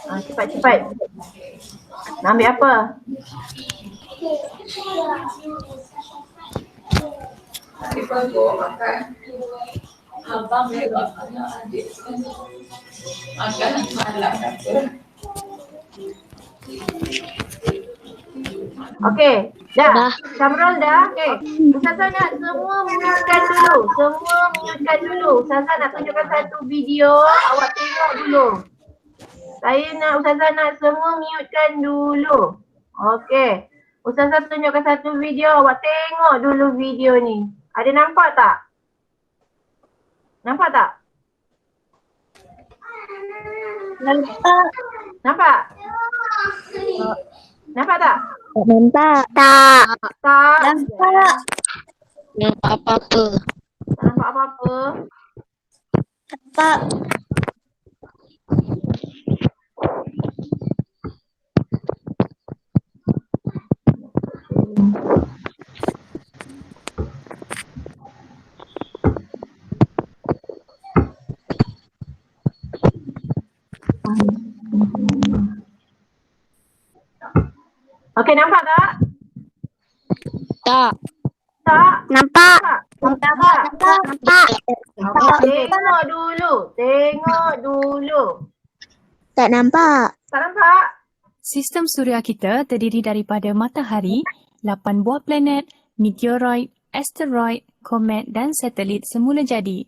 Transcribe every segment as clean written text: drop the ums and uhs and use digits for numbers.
Cepat-cepat. Nak ambil apa? Abang memang adik makanan malam apa? Okey, dah. Syamrul dah. Okey. Ustazah nak semua mute-kan dulu. Semua mute-kan dulu. Ustazah nak tunjukkan satu video. Awak tengok dulu. Ustazah nak semua mute-kan dulu. Okey. Ustazah tunjukkan satu video. Awak tengok dulu video ni. Ada nampak tak? Nampak tak? Nampak. Nampak? Nampak tak? Nampak. Tak. Tak. Nampak. Nampak apa-apa. Tak nampak apa-apa. Nampak. Okey, nampak tak? Tak. Tak? Nampak. Nampak? Nampak. Okey, tengok dulu. Tengok dulu. Tak nampak. Tak nampak? Sistem suria kita terdiri daripada matahari, 8 buah planet, meteoroid, asteroid, komet dan satelit semula jadi.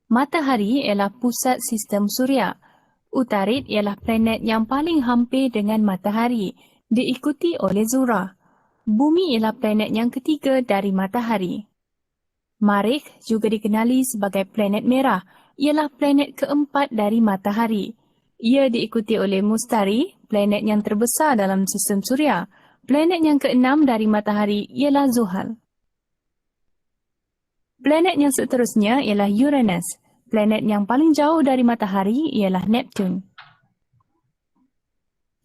Matahari ialah pusat sistem suria. Utarid ialah planet yang paling hampir dengan matahari, diikuti oleh Zuhrah. Bumi ialah planet yang ketiga dari matahari. Marikh juga dikenali sebagai planet merah, ialah planet keempat dari matahari. Ia diikuti oleh Mustari, planet yang terbesar dalam sistem suria. Planet yang keenam dari matahari ialah Zuhal. Planet yang seterusnya ialah Uranus. Planet yang paling jauh dari matahari ialah Neptune.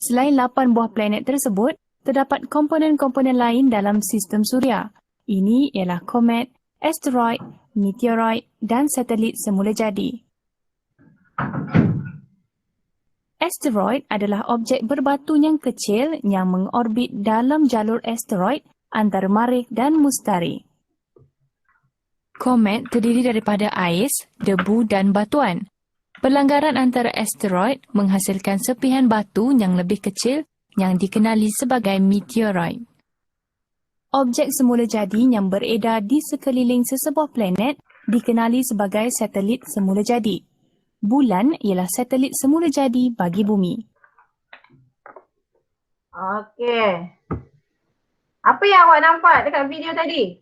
Selain 8 buah planet tersebut, terdapat komponen-komponen lain dalam sistem suria. Ini ialah komet, asteroid, meteoroid dan satelit semula jadi. Asteroid adalah objek berbatu yang kecil yang mengorbit dalam jalur asteroid antara Marikh dan Mustari. Komet terdiri daripada ais, debu dan batuan. Pelanggaran antara asteroid menghasilkan serpihan batu yang lebih kecil yang dikenali sebagai meteoroid. Objek semula jadi yang beredar di sekeliling sesebuah planet dikenali sebagai satelit semula jadi. Bulan ialah satelit semula jadi bagi bumi. Okey. Apa yang awak nampak dekat video tadi?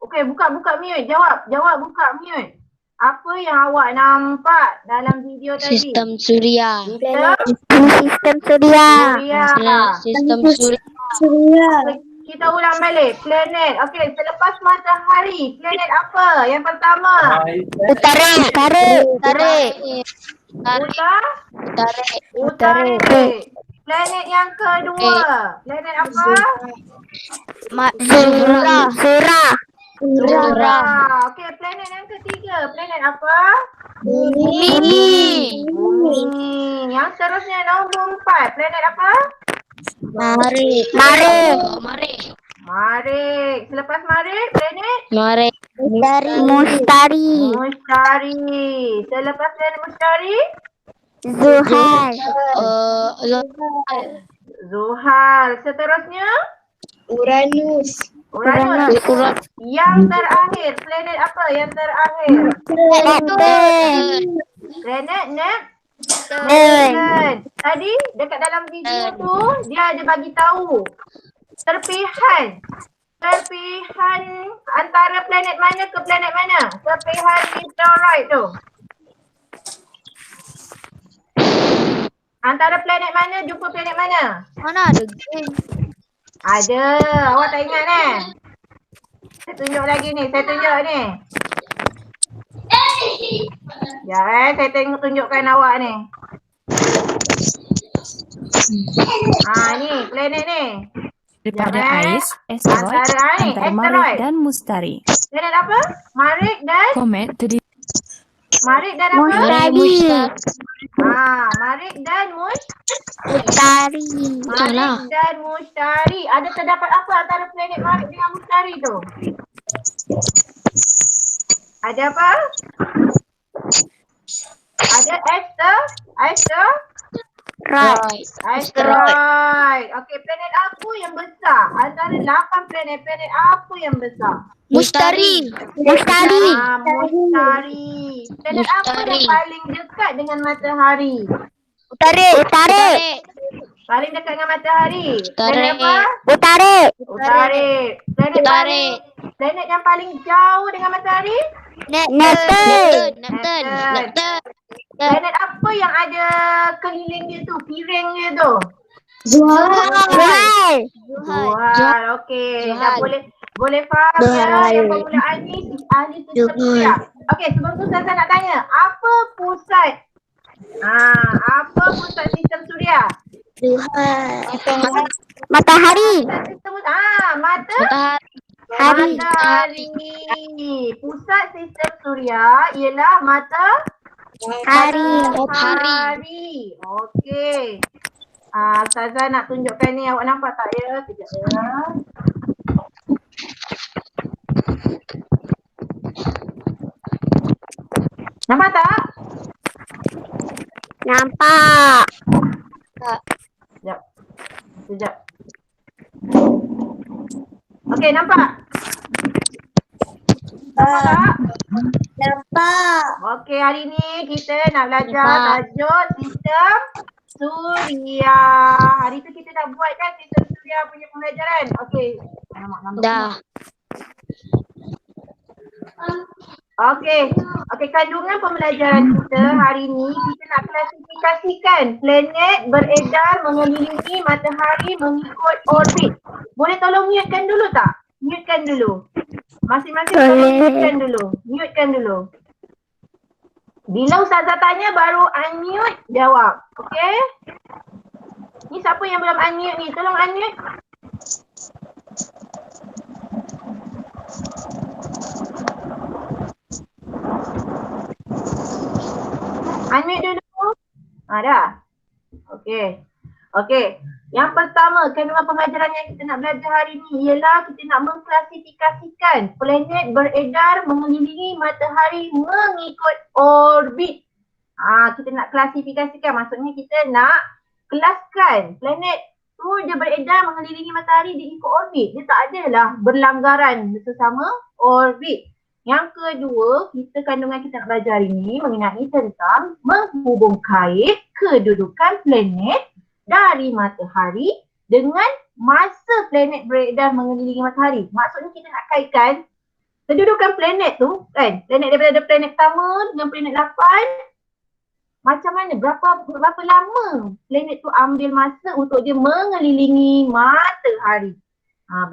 Okey, buka mute. Jawab buka mute. Apa yang awak nampak dalam video tadi? Sistem suria. Sistem suria. Sistem Suria. Kita ulang balik. Planet. Okey, selepas matahari, planet apa? Yang pertama. Tarik. Utarid. Planet yang kedua. Planet apa? Zuhrah. Okey, planet yang ketiga. Planet apa? Bumi. Yang seterusnya nombor 4. Planet apa? Marikh. Marikh. Selepas Marikh, planet? Mustari. Selepas planet Mustari? Zuhal. Seterusnya? Uranus. Yang terakhir, planet apa yang terakhir? Planet Neptune. Tadi dekat dalam video tu dia ada bagi tahu serpihan antara planet mana ke planet mana? Serpihan meteoroid tu. Antara planet mana jumpa planet mana? Mana ada game? Ada. Awak tak ingat Saya tunjuk lagi ni. Saya tunjukkan awak ni. Ni planet ni. Daripada ais, asteroid, antara Marikh dan Mustari. Planet apa? Marikh dan? Komet terdiri Marikh dan apa? Marik dan Mustari. Salah. Marik dan Mushtari. Ada terdapat apa antara planet Marik dengan Mushtari tu? Ada apa? Ada Right. asteroid. Okey, planet apa yang besar? Antara 8 planet apa yang besar? Mustari. Mustari. Planet apa Mustari. yang paling dekat dengan matahari? Utari. Paling dekat dengan matahari. Planet Utari. apa? Utari. Planet yang paling jauh dengan matahari? Neptun. Planet apa yang ada keliling dia tu, piring dia tu? Zuhal. Zuhal. Okey. Dah Zuhal. boleh faham ya Zuhal. yang permulaan ni ahli sistem suria. Okey, sebelum tu saya nak tanya, apa pusat sistem suria? Matahari. Matahari. Pusat sistem suria ialah matahari. Okey. Ustazah nak tunjukkan ni, awak nampak tak ya? Sekejap ya. Nampak tak? Nampak. Sekejap. Okey, nampak? Nampak tak? Nampak. Okey, hari ni kita nak belajar tajuk sistem suria. Hari tu kita dah buat kan sistem suria punya pembelajaran. Okey. Dah. Okey, kandungan pembelajaran kita hari ni kita nak klasifikasikan planet beredar mengelilingi matahari mengikut orbit. Boleh tolong mutekan dulu tak? Mutekan dulu. Masing-masing tolong mutekan dulu. Bila Ustazah tanya baru unmute jawab. Okey? Ni siapa yang belum unmute ni? Tolong unmute. Unmute dulu. Dah. Okey. Yang pertama, kandungan pembelajaran yang kita nak belajar hari ni ialah kita nak mengklasifikasikan planet beredar mengelilingi matahari mengikut orbit. Kita nak klasifikasikan, maksudnya kita nak kelaskan planet tu dia beredar mengelilingi matahari dia ikut orbit. Dia tak adalah berlanggaran bersama orbit. Yang kedua, kandungan kita nak belajar hari ni mengenai tentang menghubung kait kedudukan planet dari matahari dengan masa planet beredar mengelilingi matahari. Maksudnya kita nak kaitkan kedudukan planet tu kan, planet daripada planet pertama dengan planet 8, macam mana, berapa lama planet tu ambil masa untuk dia mengelilingi matahari.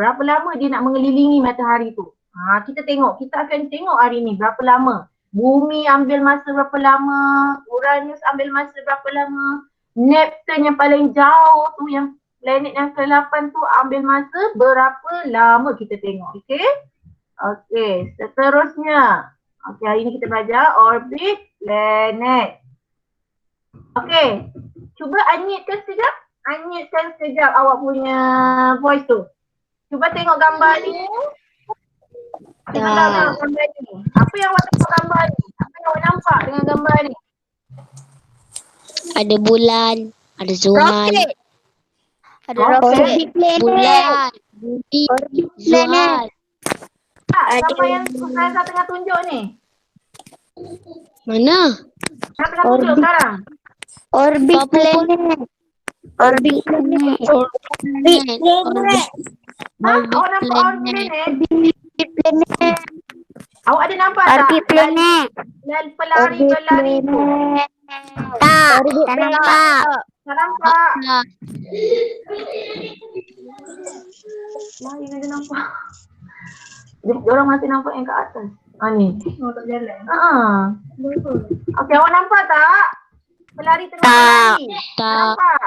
Berapa lama dia nak mengelilingi matahari tu. Kita akan tengok hari ni berapa lama. Bumi ambil masa berapa lama, Uranus ambil masa berapa lama, Neptun yang paling jauh tu, yang planet yang ke-8 tu ambil masa berapa lama, kita tengok. Okey, seterusnya. Okey, hari ni kita belajar orbit planet. Okey, cuba unmutekan sekejap awak punya voice tu. Cuba tengok gambar ni. Tengok gambar ni. Apa yang awak tengok gambar ni? Apa yang awak nampak dengan gambar ni? Ada bulan, ada Zuhal. Ada roket. Bulan, bumi, Zuhal. Siapa yang Ustazah tengah tunjuk ni? Mana? Siapa tengah tunjuk sekarang? Orbit planet. Planet. Awak nampak orbit planet? Awak ada nampak tak? Orbit planet. Pelari-pelari tu. Tak nampak. Tak nampak. Lain ada nampak. Diorang masih nampak yang kat atas. Ni. Tak jalan. Okey, awak nampak tak? Pelari tengah lari. Tak. Nampak?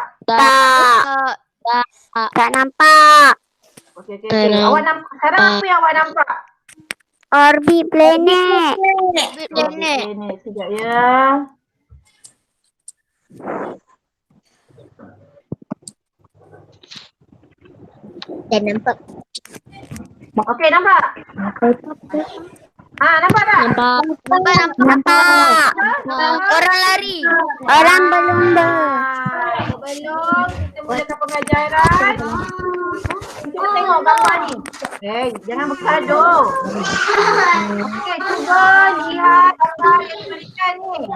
Tak nampak. Okey. Awak nampak. Sekarang apa yang awak nampak? Orbit planet. Planet. Sekejap ya. Tak nampak. Okey, nampak? Nampak tak? Nampak. Nampak. Orang lari. Orang berlumba. Sebelum kita mulakan pengajaran, kita tengok gambar ni. Jangan bergaduh. Okey, cuba lihat gambar yang diberikan ni.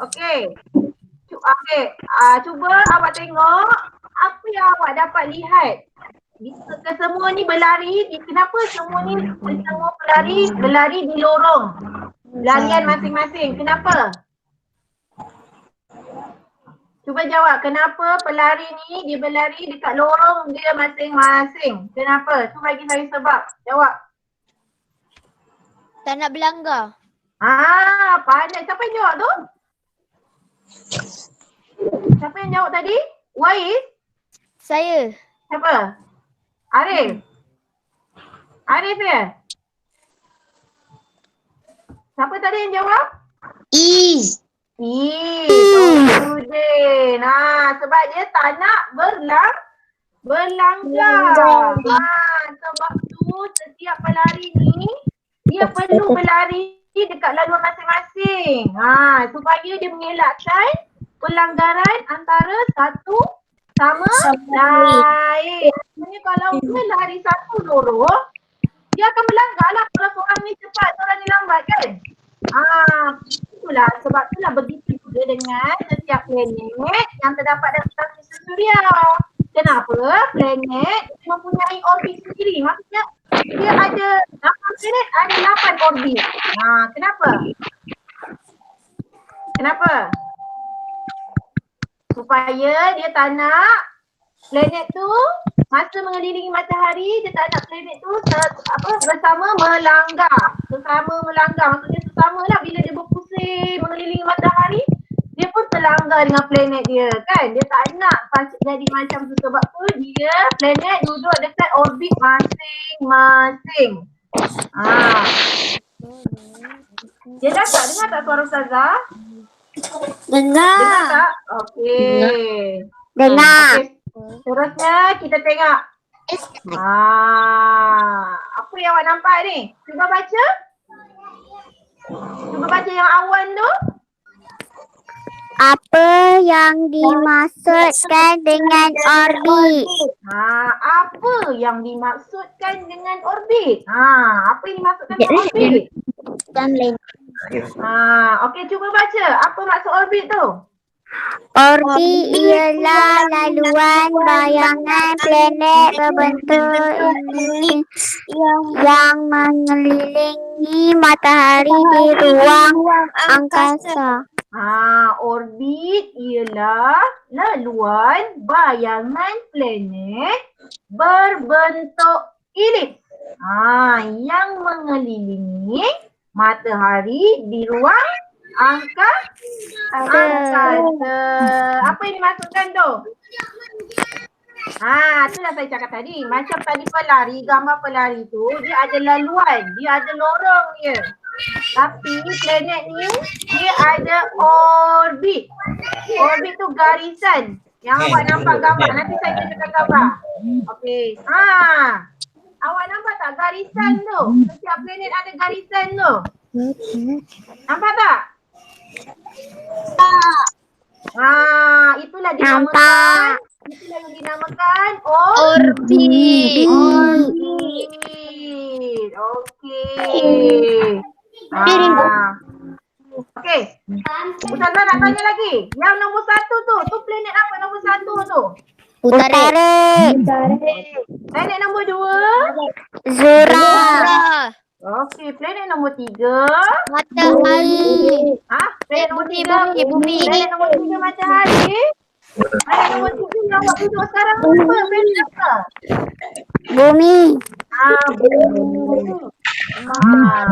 Okey. Cuba awak tengok apa yang awak dapat lihat. Semua ni berlari, kenapa semua ni semua berlari di lorong larian masing-masing? Kenapa? Cuba jawab, kenapa pelari ni dia berlari dekat lorong dia masing-masing? Kenapa? Cuba bagi saya sebab. Jawab. Tak nak berlanggar. Pandai. Siapa yang jawab tu? Siapa yang jawab tadi? Wais? Saya. Siapa? Arif? Arif ya? Siapa tadi yang jawab? Is. Udin. Sebab dia tak nak berlanggar. Sebab tu setiap pelari ni dia perlu berlari dekat laluan masing-masing. Supaya dia mengelakkan pelanggaran antara satu sama lain. Sebenarnya kalau dia lari satu lorong, dia akan melanggar lah kalau seorang ni cepat, seorang ni lambat kan? Itulah, sebab itulah begitu juga dengan setiap planet yang terdapat dalam sistem suria. Kenapa? Planet mempunyai orbit sendiri. Maksudnya dia ada 8 planet, ada 8 orbit. Kenapa? Kenapa? Supaya dia tak nak planet tu masa mengelilingi matahari, dia tak nak planet tu bersama melanggar. Maksudnya sesama lah bila dia berpusing mengelilingi matahari, dia pun terlanggar dengan planet dia kan. Dia tak nak jadi macam tu, sebab tu dia planet duduk dekat orbit masing-masing. Dia dah tak dengar tak suara Ustazah? Dengar tak? Okey. Dengar. Okay. Terusnya kita tengok. Apa yang awak nampak ni? Cuba baca. Cuba baca yang awan tu. Apa yang dimaksudkan dengan orbit? Apa yang dimaksudkan dengan orbit? Apa yang dimaksudkan dengan orbit? Okey, cuba baca. Apa maksud orbit tu? Orbit ialah laluan bayangan planet berbentuk yang mengelilingi matahari di ruang angkasa. Orbit ialah laluan bayangan planet berbentuk elips yang mengelilingi matahari di ruang angkasa. Apa yang dimaksudkan tu? Itulah saya cakap tadi. Macam tadi pelari, gambar pelari tu dia ada laluan, dia ada lorong dia. Tapi planet ni dia ada orbit. Orbit tu garisan. Yang awak nampak gambar, nanti saya tunjukkan gambar. Okey. Awak nampak tak garisan tu? Setiap planet ada garisan tu. Nampak tak? Itulah dinamakan. Itulah yang dinamakan Orbit. Okey. Okey. Ustazah nak tanya lagi. Yang nombor 1 tu planet apa nombor 1 tu? Utara. Planet nombor 2? Zura. Okey, planet nombor 3? Matahari. Planet nombor 3? Bumi. Planet nombor 3 matahari? Planet nombor 3 yang awak duduk sekarang apa? Planet apa? Bumi.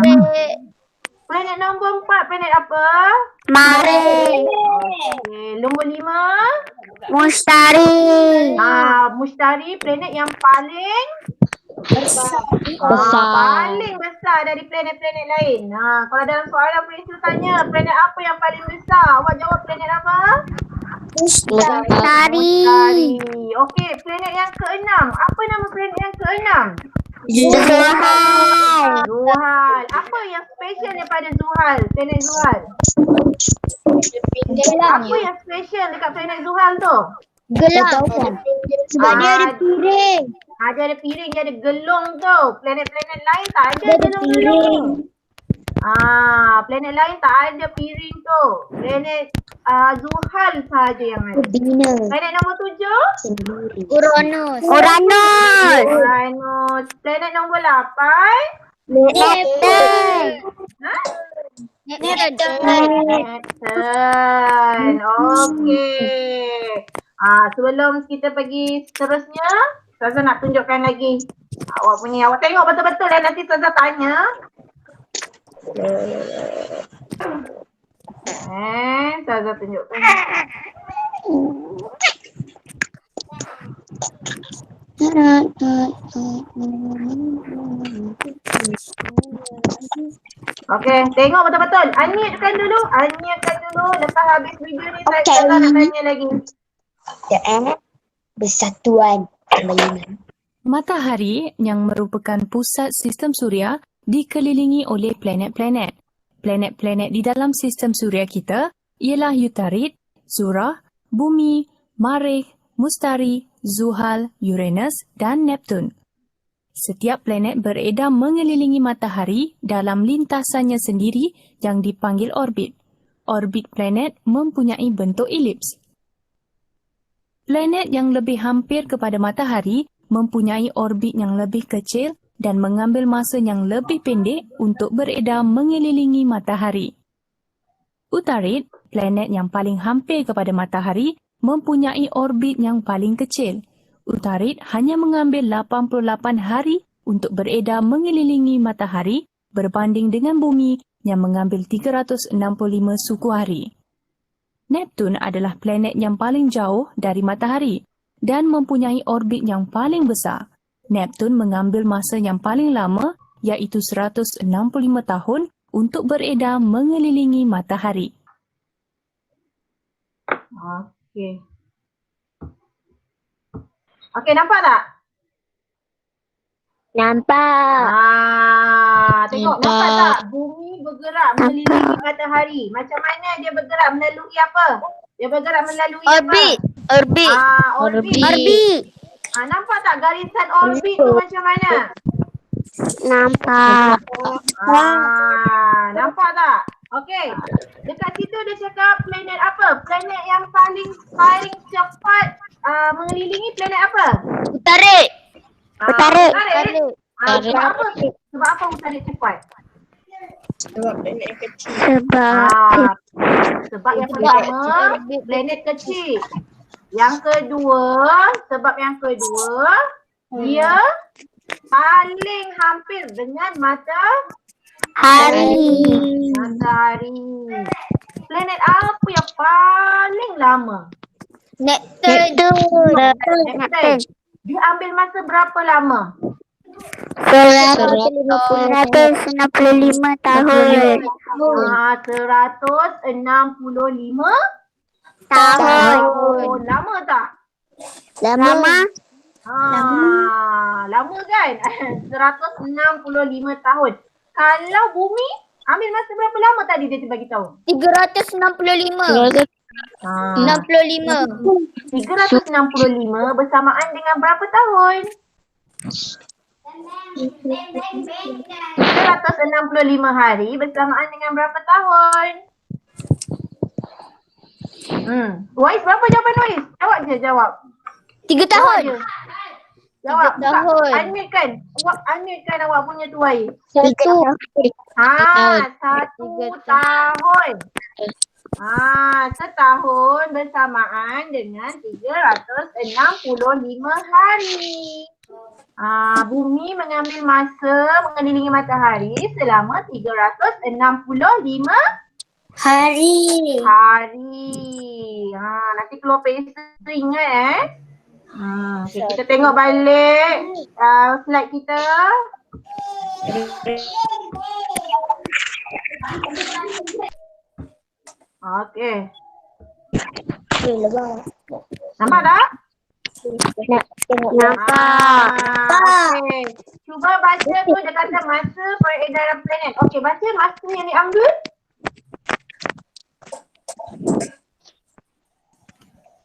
Bumi. Planet nombor 4, planet apa? Mare. Okey, nombor 5? Mustari. Mustari, planet yang paling Besar. paling besar dari planet-planet lain. Kalau dalam soalan Prinsip tanya planet apa yang paling besar, awak jawab planet apa? Mustari. Okey, planet yang keenam. Apa nama planet yang keenam? Zuhal. Zuhal. Apa yang special daripada Zuhal? Planet Zuhal. Gelang. Apa yang special dekat planet Zuhal tu? Gelang. Sebab dia ada Ah, piring. Dia ada piring, dia ada gelung tu. Planet-planet lain tak ada Dia ada gelung-gelung. Planet lain tak ada piring tu. Planet Zuhal sahaja yang ada. Bina Planet nombor 7? sendiri. Uranus. Uranus. Planet nombor 8? Neptun. Ha? Neptun. Neptun. Okey. Sebelum kita pergi seterusnya, Ustazah nak tunjukkan lagi. Awak tengok betul-betul nanti Ustazah tanya. Ustazah tunjukkan. Okey, tengok betul-betul. Unmute-kan dulu. Lepas habis video ni saya nak tanya lagi. Bersatuan kembali. Matahari yang merupakan pusat sistem suria dikelilingi oleh planet-planet. Planet-planet di dalam sistem suria kita ialah Utarid, Zura, Bumi, Marikh, Mustari, Zuhal, Uranus dan Neptun. Setiap planet beredar mengelilingi matahari dalam lintasannya sendiri yang dipanggil orbit. Orbit planet mempunyai bentuk elips. Planet yang lebih hampir kepada matahari mempunyai orbit yang lebih kecil dan mengambil masa yang lebih pendek untuk beredar mengelilingi matahari. Utarid, planet yang paling hampir kepada matahari, mempunyai orbit yang paling kecil. Utarid hanya mengambil 88 hari untuk beredar mengelilingi matahari berbanding dengan bumi yang mengambil 365 suku hari. Neptun adalah planet yang paling jauh dari matahari dan mempunyai orbit yang paling besar. Neptun mengambil masa yang paling lama iaitu 165 tahun untuk beredar mengelilingi matahari. Okey, nampak tak? Nampak. Tengok, nampak tak? Bumi bergerak mengelilingi matahari. Macam mana dia bergerak melalui apa? Dia bergerak melalui Orbit. Orbit. apa? Orbit. Orbit. Nampak tak garisan orbit tu macam mana? Nampak. Nampak tak? Okey. Dekat situ dia cakap planet apa? Planet yang paling cepat mengelilingi planet apa? Utarid. Utarid. Sebab apa Utarid cepat? Sebab Sebab yang pertama planet kecil. Yang kedua, dia paling hampir dengan matahari. Planet apa yang paling lama? Neptun. Neptun. Dia ambil masa berapa lama? 165 tahun. 165 Tahun. Lama tak? Lama. Lama kan? 165 tahun. Kalau bumi ambil masa berapa lama tadi dia bagi tahu? 365. 365 bersamaan dengan berapa tahun? 365 hari bersamaan dengan berapa tahun? Wais, berapa jawapan Wais? Jawab. 3 tahun. Jawab. 3 tahun. Unmute kan awak punya tu Wais. 1 1 tahun. Setahun bersamaan dengan 365 hari. Bumi mengambil masa mengelilingi matahari selama 365 Hari. Nanti keluar pesa ingat okay, kita tengok balik slide kita. Okey. Nampak tak? Nampak. Okey. Cuba baca tu dia kata masa peredaran planet. Okey, baca masa yang diambil.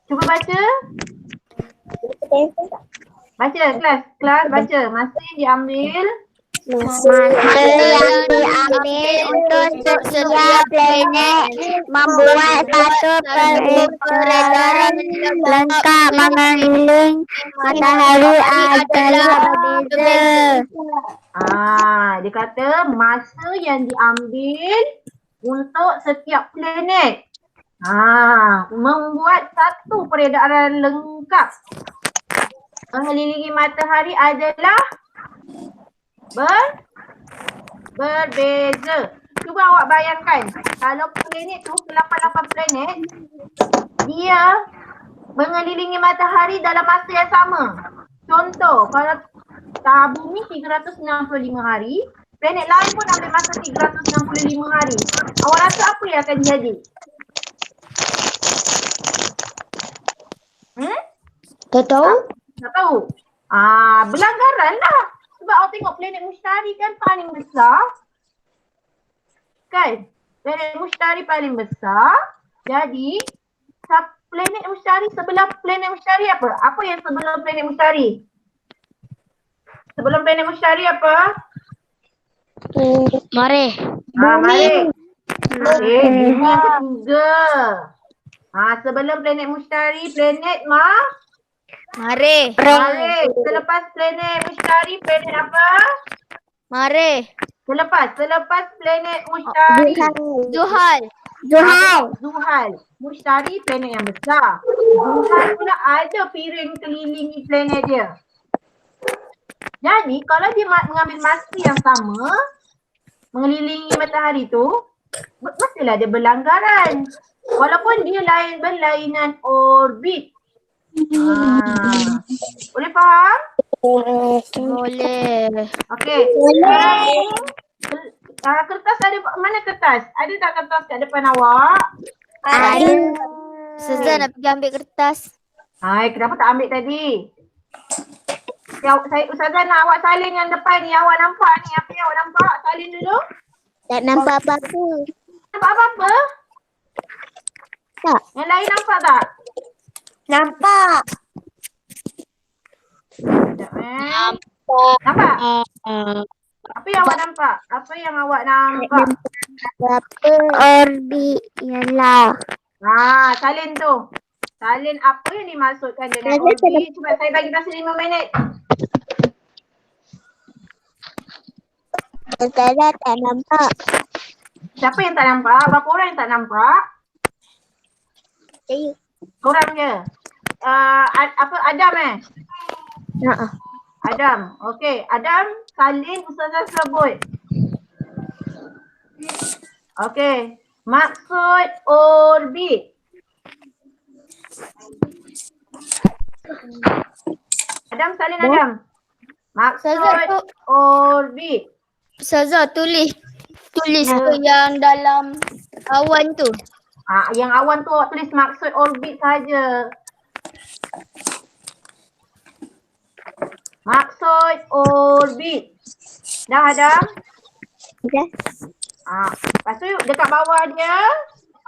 Cuba baca. Baca kelas baca masa yang diambil. Masa yang diambil untuk setiap planet membuat satu peredaran lengkap mengelilingi matahari adalah berbeza. Dia kata masa yang diambil untuk setiap planet. Membuat satu peredaran lengkap mengelilingi matahari adalah berbeza. Cuba awak bayangkan, kalau planet tu, 88 planet, dia mengelilingi matahari dalam masa yang sama. Contoh, kalau bumi 365 hari, planet lain pun ambil masa 365 hari. Awak rasa apa yang akan jadi? Tak tahu? Tak tahu? Berlanggaran lah. Sebab awak tengok planet Mushtari kan paling besar. Kan? Planet Mushtari paling besar. Jadi, planet Mushtari sebelah planet Mushtari apa? Apa yang sebelum planet Mushtari? Sebelum planet Mushtari apa? Mari. Mari. Okey, bumi yang ketiga. Sebelum planet Mushtari, planet Mari. Mari. Selepas planet Mushtari, planet apa? Mari. Selepas planet Mushtari. Zuhal. Mushtari planet yang besar. Zuhal pula ada piring kelilingi planet dia. Jadi kalau dia mengambil masa yang sama mengelilingi matahari tu, mestilah ada berlanggaran. Walaupun dia berlainan orbit. Boleh faham? Boleh. Okey. Sekarang ni kertas ada, mana kertas? Ada tak kertas kat depan awak? Ada. Ustazah nak pergi ambil kertas. Kenapa tak ambil tadi? Ustazah nak awak salin yang depan ni. Awak nampak ni, apa yang awak nampak? Salin dulu. Tak nampak apa-apa. Nampak apa-apa? Tak. Yang lain nampak tak? Nampak. Sekejap, Nampak? Apa yang awak nampak? Apa yang awak nampak? Berapa orbit ialah? Salin tu. Salin apa yang dimaksudkan dengan orbit? Cuba saya bagi masa 5 minit. Ustazah tak nampak. Siapa yang tak nampak? Berapa orang yang tak nampak? Saya. Korang je. Adam Adam. Okey, Adam salin Ustazah sebut. Okey, maksud orbit. Adam salin Adam. Maksud orbit. Ustazah tulis tu yang dalam awan tu. Yang awan tu awak tulis maksud orbit saja. Maksud orbit. Dah Adam? Dah. Lepas tu dekat bawah dia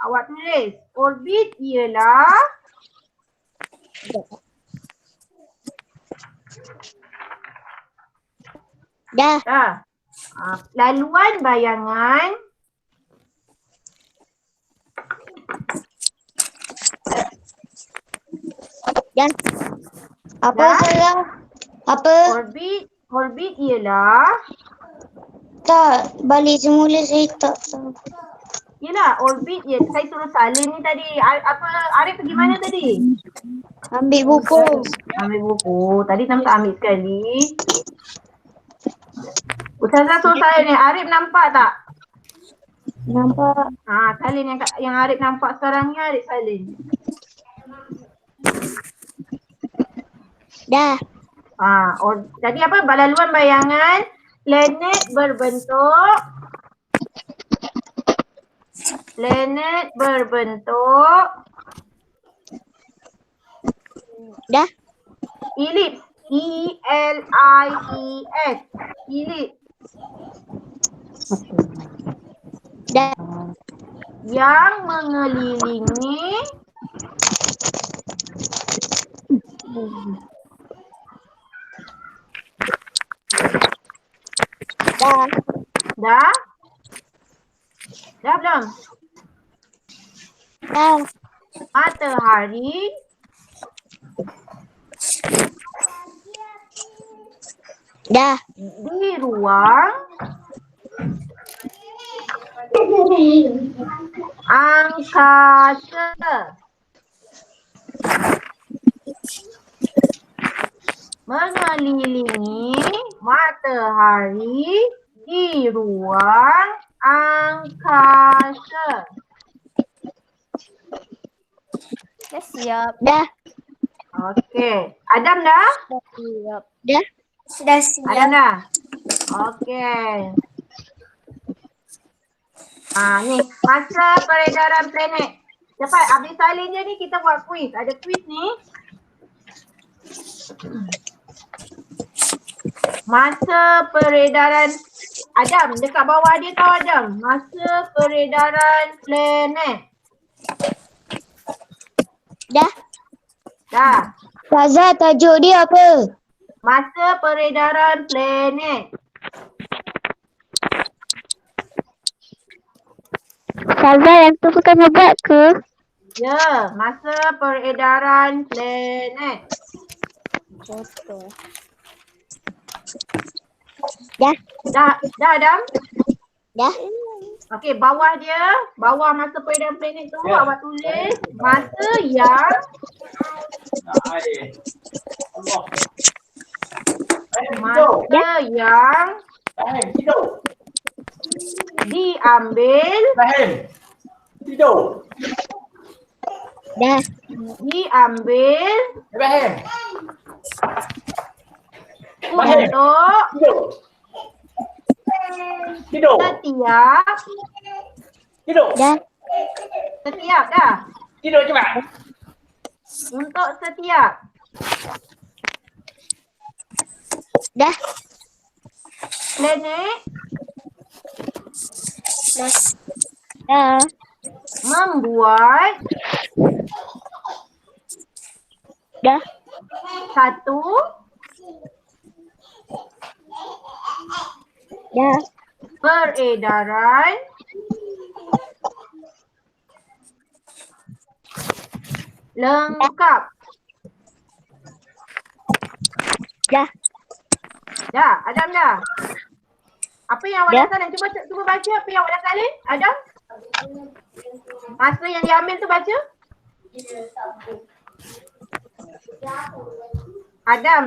awak tulis orbit ialah Dah. Laluan bayangan Dan apa saya? Apa? Orbit ialah Tak, balik semula saya tak tahu. Yelah, orbit je. Saya suruh salin ni tadi. Arif pergi mana tadi? Ambil buku. Ambil buku. Tadi tak ambil sekali. Ustazah suruh salin ni. Arif nampak tak? Nampak. Salin yang Arif nampak sekarang ni, Arif salin. Dah. Tadi apa? Laluan bayangan planet berbentuk Dah. Ellipse. E-L-I-E-S. Ellipse. Dah. Yang mengelilingi Dah. dah? Dah belum? Dah. Matahari Dah. di ruang angkasa. Mengelilingi matahari di ruang angkasa. Dah siap. Dah. Okey. Adam dah? Dah siap. Dah. Sudah siap. Adam dah? Okey. Ni masa peredaran planet. Cepat, habis salin je ni kita buat quiz. Ada quiz ni. Masa peredaran Adam, dekat bawah dia tahu Adam. Masa peredaran planet. Dah. Dah. Faza, tajuk dia apa? Masa peredaran planet. Faza, yang tu bukan buat ke? Ya, masa peredaran planet. Contoh. Dah. Dah Adam? Dah. Okey, bawah dia, bawah masa peredaran planet tu awak tulis masa yang diambil Dah. diambil untuk Dah. setiap dah. Untuk setiap Dah. planet Dah. membuat Dah. satu Dah. peredaran lengkap. Dah. Dah, Adam dah. Apa yang awak Dah. dah salin? Cuba baca apa yang awak dah salin, Adam. Masa yang diambil tu baca. Adam.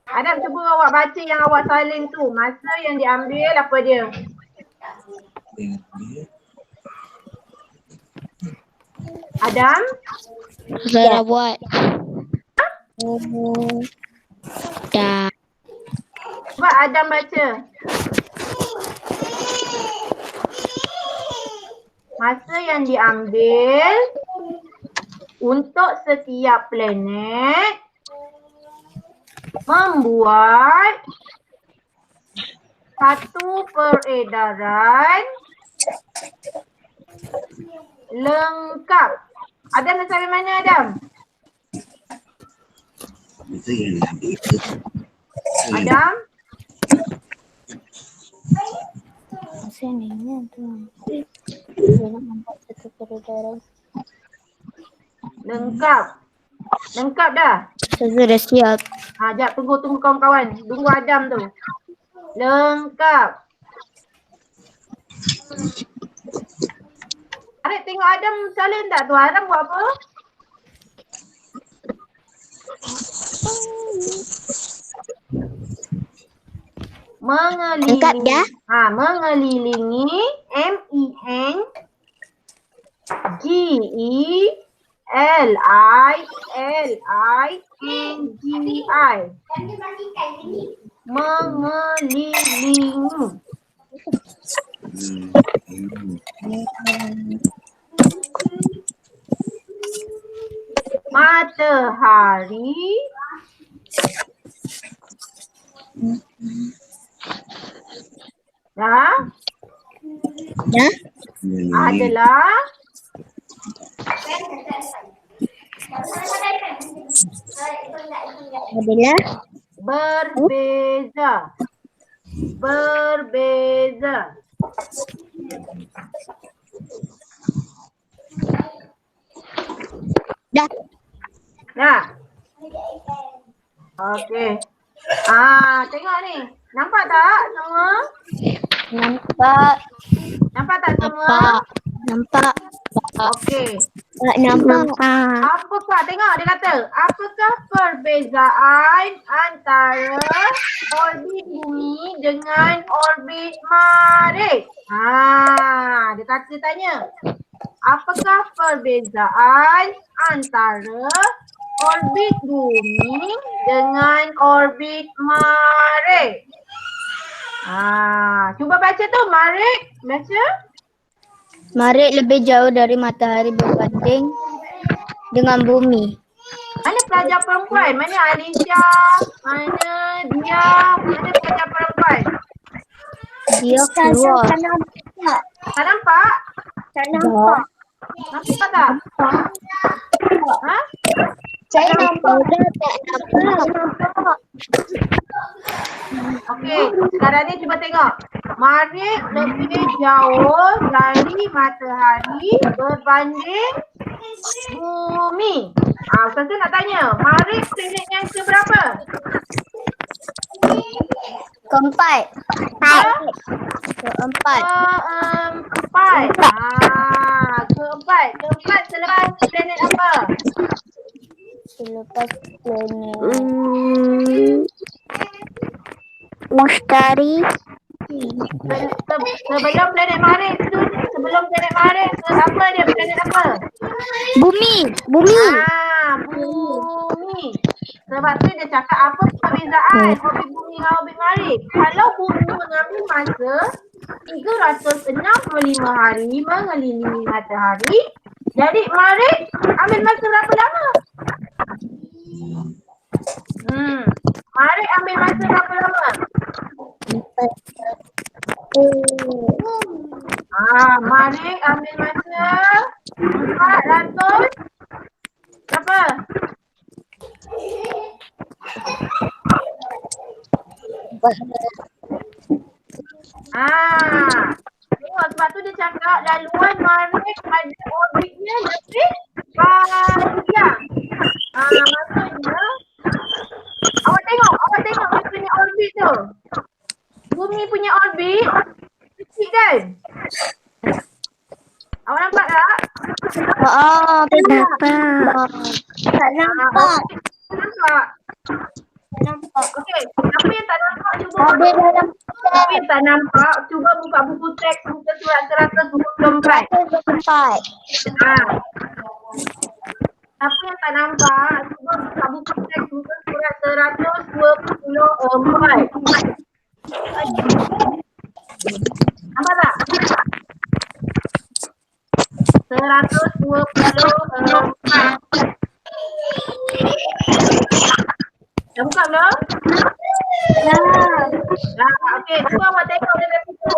Adam, cuba awak baca yang awak salin tu. Masa yang diambil apa dia? Adam? Saya dah buat. Dah. Cuba Adam baca. Masa yang diambil untuk setiap planet membuat satu peredaran lengkap. Adam dah sampai mana Adam? Adam? Sininya tu. Dia nak membuat satu peredaran. Lengkap. Lengkap dah? Saya dah siap. Jap, tunggu kawan-kawan. Tunggu Adam tu. Lengkap. Arif tengok Adam salin tak tu? Adam buat apa? Mengelilingi. Lengkap dah? Mengelilingi. M-E-N-G-E-L-I-L-I-N-G-I. Mengelilingi. matahari adalah berbeza. Berbeza. Dah. Okey. Tengok ni. Nampak tak semua? Nampak. Nampak tak semua? Nampak. Okey. Nampak. Apakah, tengok dia kata, apakah perbezaan antara orbit bumi dengan orbit Marikh? Dia kata tanya, apakah perbezaan antara orbit bumi dengan orbit Marikh? Cuba baca tu, Marikh, baca. Marikh lebih jauh dari matahari berbanding dengan bumi. Mana pelajar perempuan? Mana Alisha? Mana dia? Mana pelajar perempuan? Dia keluar. Tak nampak? Tak nampak. Nampak tak? Ha? Saya nampak. Tak nampak. Okey, sekarang ni cuba tengok. Marikh lebih jauh dari matahari berbanding bumi. Ustazah nak tanya, Marikh planet yang keberapa? Keempat. Keempat. Keempat. Keempat selepas planet apa? Selepas planet Mustari. Sebelum planet Marikh tu, sebelum planet Marikh tu apa dia? Planet apa? Bumi. Bumi. Bumi. Sebab tu dia cakap apa perbezaan orbit bumi dengan orbit Marikh. Kalau bumi mengambil masa 365 hari mengelilingi matahari, jadi Marikh ambil masa berapa lama? Marikh ambil masa berapa lama? Marikh ambil masa 400 berapa? Tengok, sebab tu dia cakap laluan Marikh ada orbitnya lebih panjang. Maksudnya awak tengok dia punya orbit tu. Bumi punya orbit kecil kan? Awak nampak tak? Tak nampak. Tak nampak. Nampak. Okey, apa yang tak nampak cuba apa yang tak nampak cuba buka buku teks muka surat 124. Apa yang tak nampak cuba buka buku teks muka surat 124. Nampak tak? 124. Dah buka belum? Okey, cuba awak tengok dekat situ.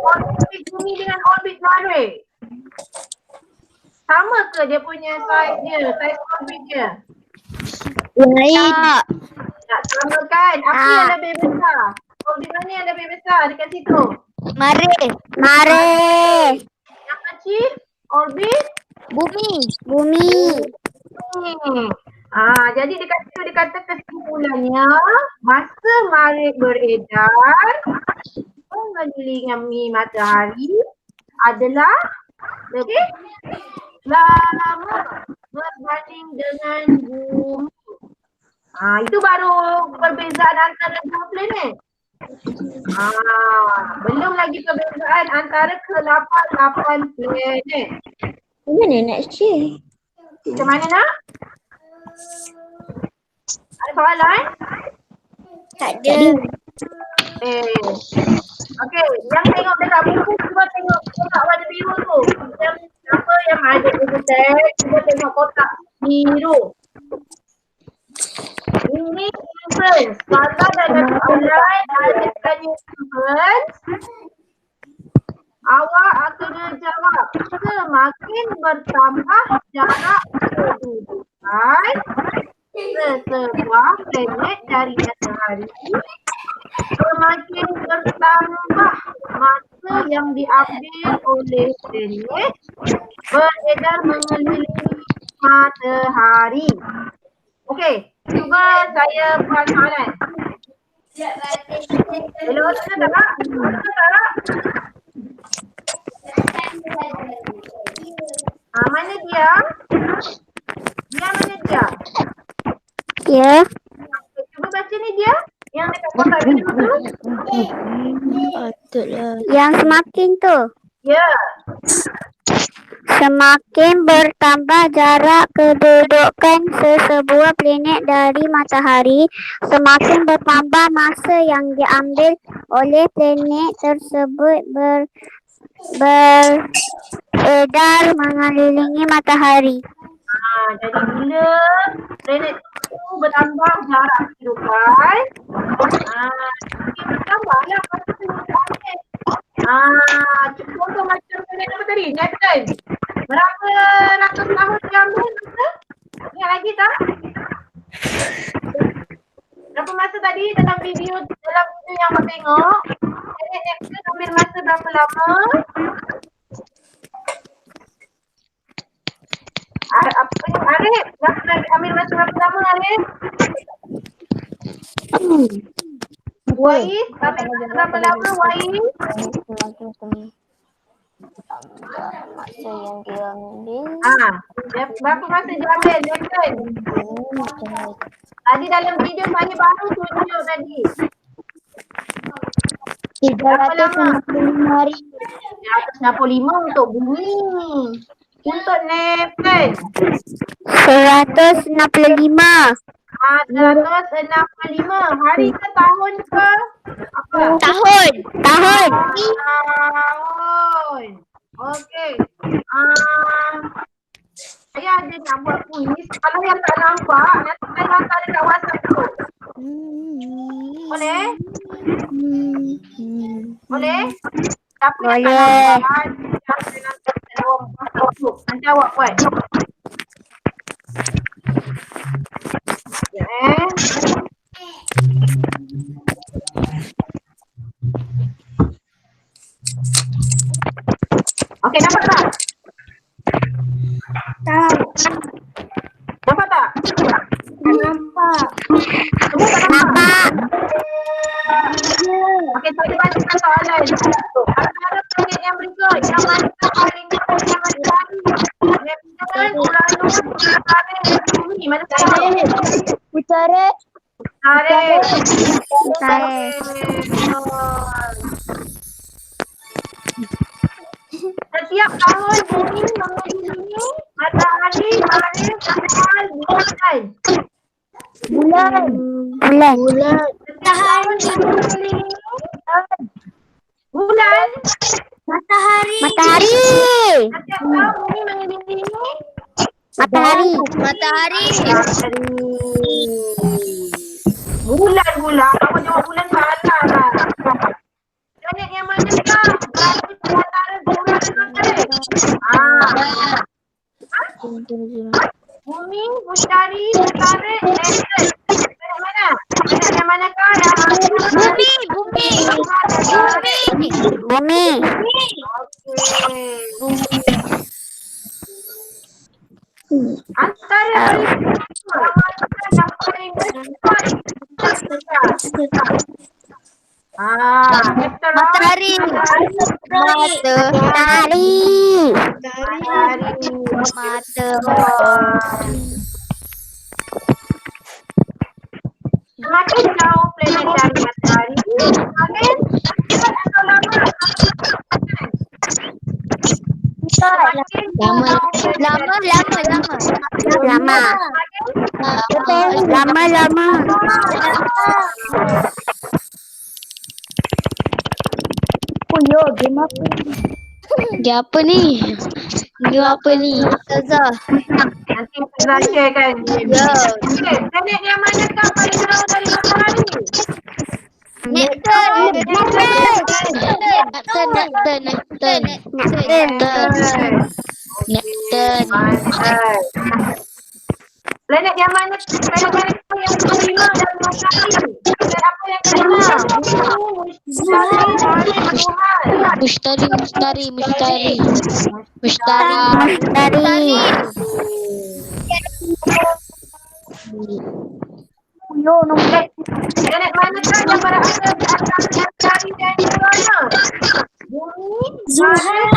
Orbit bumi dengan orbit Marikh. Sama ke dia punya saiz dia, saiz orbit dia? Lain. Tak sama kan? Apa yang lebih besar? Orbit mana yang lebih besar dekat situ? Marikh. Yang kecil, orbit Bumi. Jadi dekat situ dia kata kesimpulannya masa Marikh beredar mengelilingi matahari adalah lebih lama berbanding dengan bumi. Itu baru perbezaan antara dua planet. Belum lagi perbezaan antara ke-8 planet. Mana nak share? Macam mana nak? Ada soalan? Tak ada. Okey, yang tengok dekat buku cuba tengok kotak warna biru tu. Yang apa yang ada buku teks, cuba tengok kotak biru. Ini inference. Kalau dalam soalan ada tanya inference, awak akan jawab semakin bertambah jarak kedudukan sesebuah planet dari matahari, semakin bertambah masa yang diambil oleh planet beredar mengelilingi matahari. Okey, cuba saya buat soalan. Hello, dengar tak? Dengar tak? Mana dia? Dia mana dia? Ya. Cuba baca ni dia. Yang dekat kotak video tu. Patutlah. Yang semakin tu. Ya. Semakin bertambah jarak kedudukan sesebuah planet dari matahari, semakin bertambah masa yang diambil oleh planet tersebut beredar mengelilingi matahari. Jadi bila planet tu bertambah jarak kedudukan, semakin bertambahlah masa yang diambil. Contoh macam planet apa tadi? Neptun. Berapa ratus tahun dia ambil masa? Ingat lagi tak? Berapa masa tadi dalam video yang awak tengok? Planet Neptun ambil masa berapa lama? Apa yang Arif? Ambil masa berapa lama Arif? Wais, ambil masa berapa lama Wais? Masa yang diambil. Berapa masa dia ambil Neptun? Tadi dalam video saya baru tunjuk tadi. 365 hari. 365 untuk bumi. Untuk Neptun 165. 165. Hari ke tahun ke? Apa? Tahun. Tahun. Okey. Saya ada nak buat kuis. Kalau yang tak nampak, nanti saya hantar dekat WhatsApp tu. Boleh? Boleh? Siapa yang tak nampak, nanti awak buat. Okey, dapat tak? Dapat tak? Nampak. Semua tak nampak? Okey, saya bacakan soalan. Antara planet yang berikut, yang mana paling dekat dengan matahari? Neptun, Uranus, Saturn dan Bumi. Mana saya? Utara. Setiap tahun bumi mengelilingi matahari bulan. Matahari mengelilingi bulan. Matahari. Setiap tahun bumi mengelilingi Matahari. Bulan pula. Awak jawab bulan salah lah. Planet yang manakah? Antara bulan dan matahari. Bumi, Butari, Matahari, Neptun. Planet mana? Planet yang manakah? Bumi. Antara yang paling dekat. Matahari. Semakin jauh planet dari matahari, semakin cepat atau lama? Lama. Game apa ni? Ustazah. Nanti Ustazah sharekan. Ya. Okey, planet yang manakah paling jauh dari matahari? Neptun. Pandai. Planet yang mana yang kelima dalam matahari? Planet apa yang kelima? Bumi, Mustari, Mustari. Planet manakah yang berada di atas matahari dan Urania? Bumi, Zuhal.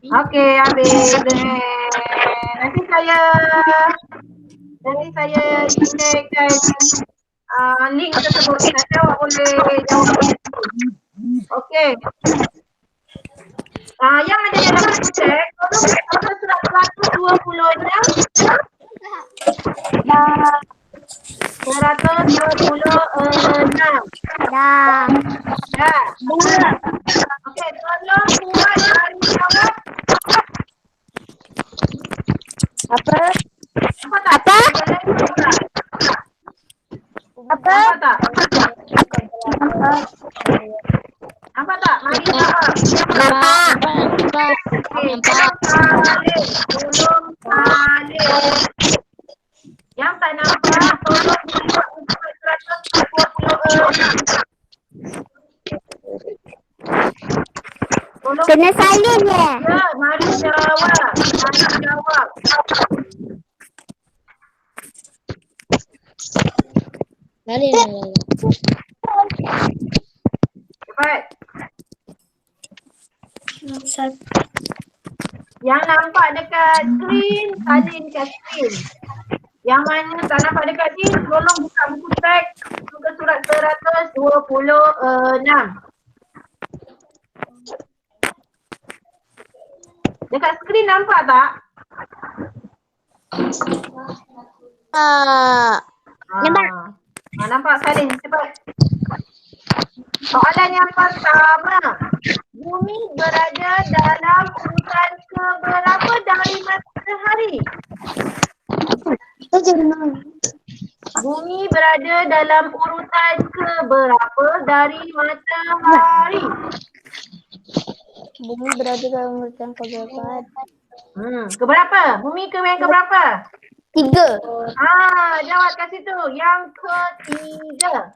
Okey, habis. Nanti saya sharekan link tersebut. Nanti awak boleh jawab. Okey. Yang ada dalam buku teks, tolong buka surat 126. 126. Dah. Okey, tolong buat dari jawab. Apa? Apa? Nampak tak? Nampak tak? Mari jawab. Okey, tolong salin. Yang tak nampak, tolong buka surat 126. Tolong. Kena salin ya? Ya, mari jawab. Cepat. Yang nampak dekat skrin, salin kat skrin. Yang mana tak nampak dekat skrin, tolong buka buku teks muka surat 126. Dekat skrin nampak tak? Nampak salin, cepat. Soalan yang pertama. Bumi berada dalam urutan keberapa dari matahari? Bumi berada dalam urutan keberapa dari matahari? Bumi berada dalam urutan keberapa? Keberapa? Bumi ke yang keberapa? 3. Jawab kat situ. Yang ketiga.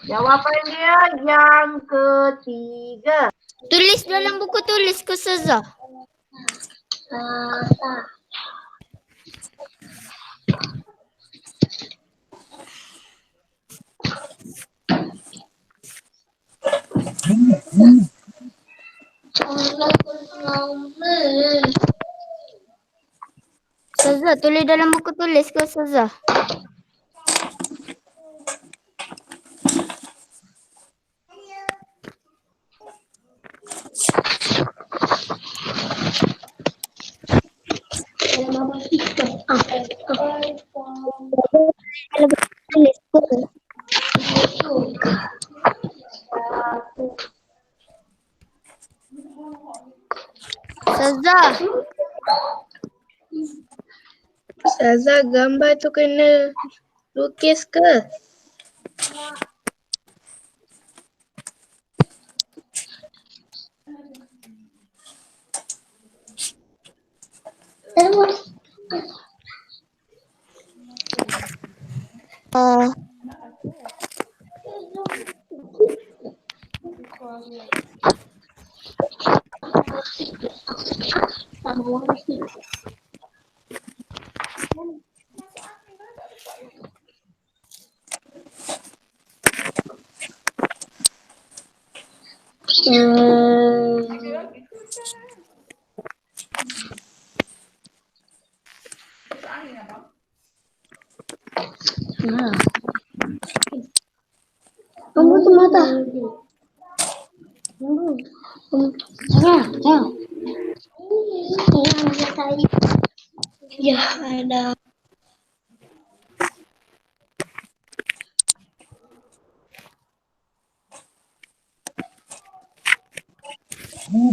Jawapan dia yang ketiga. Tulis dalam buku tulis ke Ustazah. Ustazah tulis dalam buku tulis ke Ustazah. Ustazah, gambar tu kena lukis ke? Tunggu semata. Ya, ada. Boleh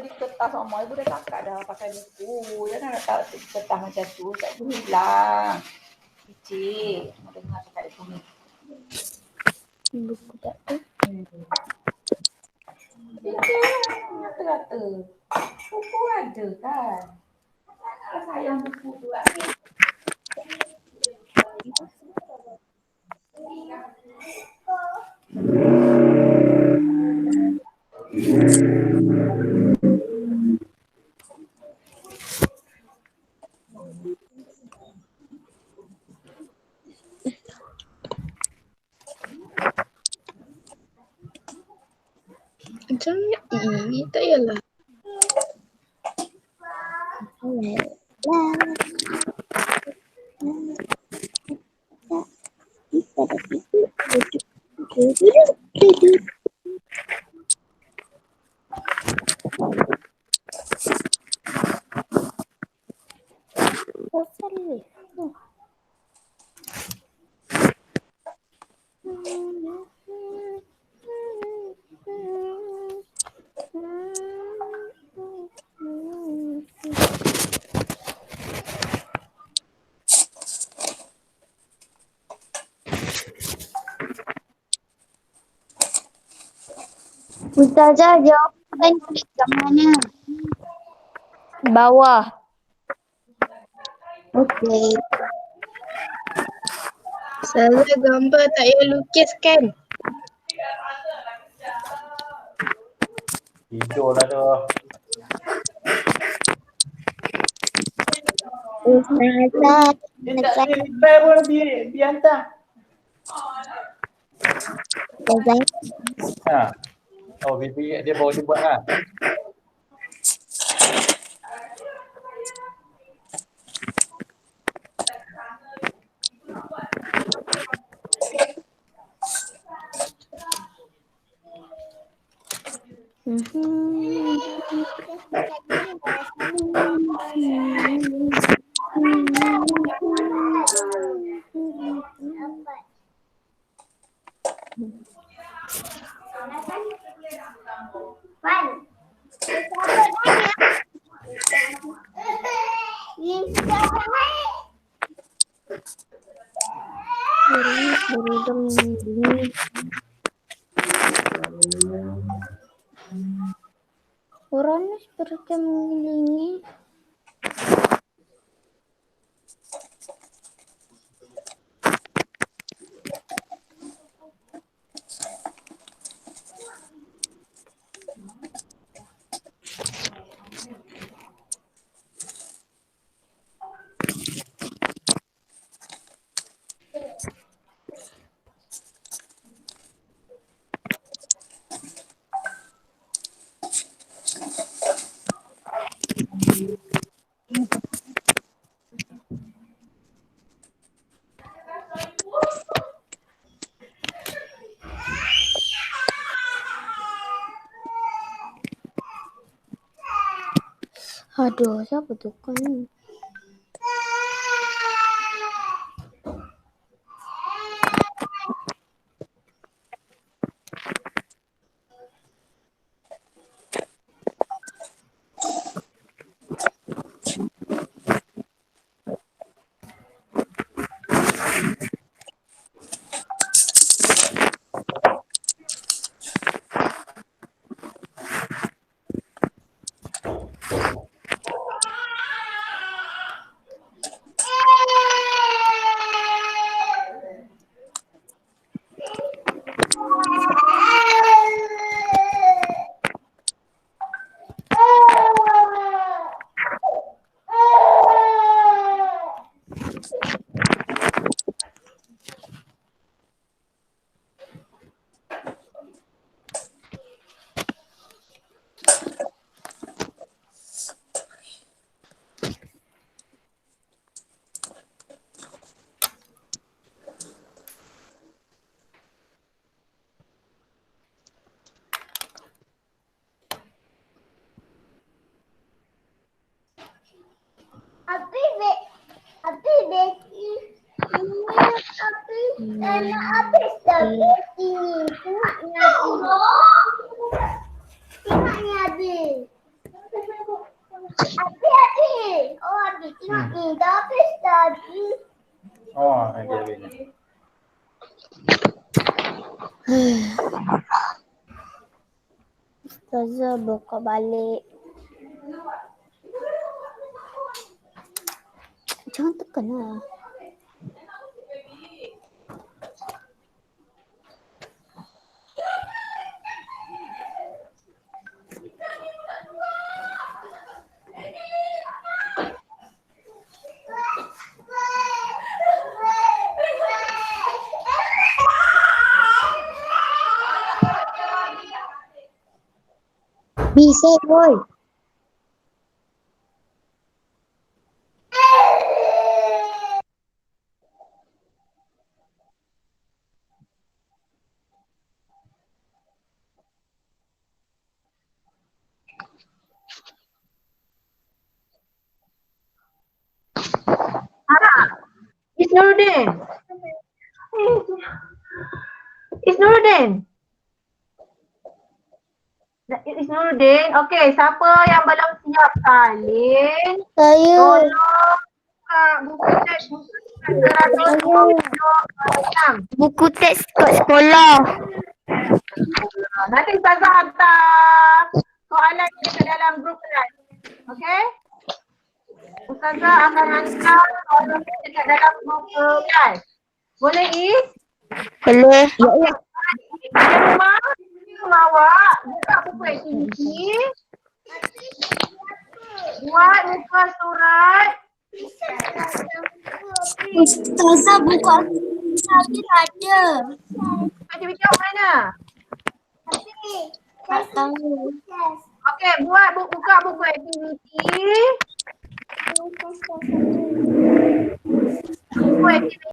di kertas sama ibu dah cakap dah pakai buku. Jangan letak di kertas macam tu, tak boleh hilang. Kecil, mau dengar cakap ibu ni. Buku tak tu. Kata-kata. Buku ada kan? Kalau sayang buku tu kan? Macam ni, tak yalah. Ustazah, jawapan klik kat mana? Bawah. Okey. Salah gambar tak payah lukis kan? Tidur dah tu. Ustazah, Dia tak boleh reply pun dia hantar. Ustazah. Ha. Oh, dia baru dia buat lah. Uranus seperti mengelilingi. Aduh, siapa tu kan? habis tadi. Tengoknya habis. Habis. Oh, habis. Tengok ni. Dah habis tadi. Oh, lagi habisnya. Ustazah buka balik. Jangan tekan lah. Bisa boy. Isnuruddin. Isnuruddin. Isnuruddin. Okey, siapa yang belum siap salin? Saya. Tolong buka buku teks buku 126. Buku teks kat sekolah. Nanti Ustazah hantar soalan dekat dalam grup kelas. Okey? Ustazah akan hantar soalan dekat dalam grup kelas. Boleh Is? Boleh. Pada rumah awak buka buku aktiviti. Buat muka surat. Ustazah buka saya ada. Aktiviti awak mana? Tak tahu. Okey, buka buku aktiviti. Buku aktiviti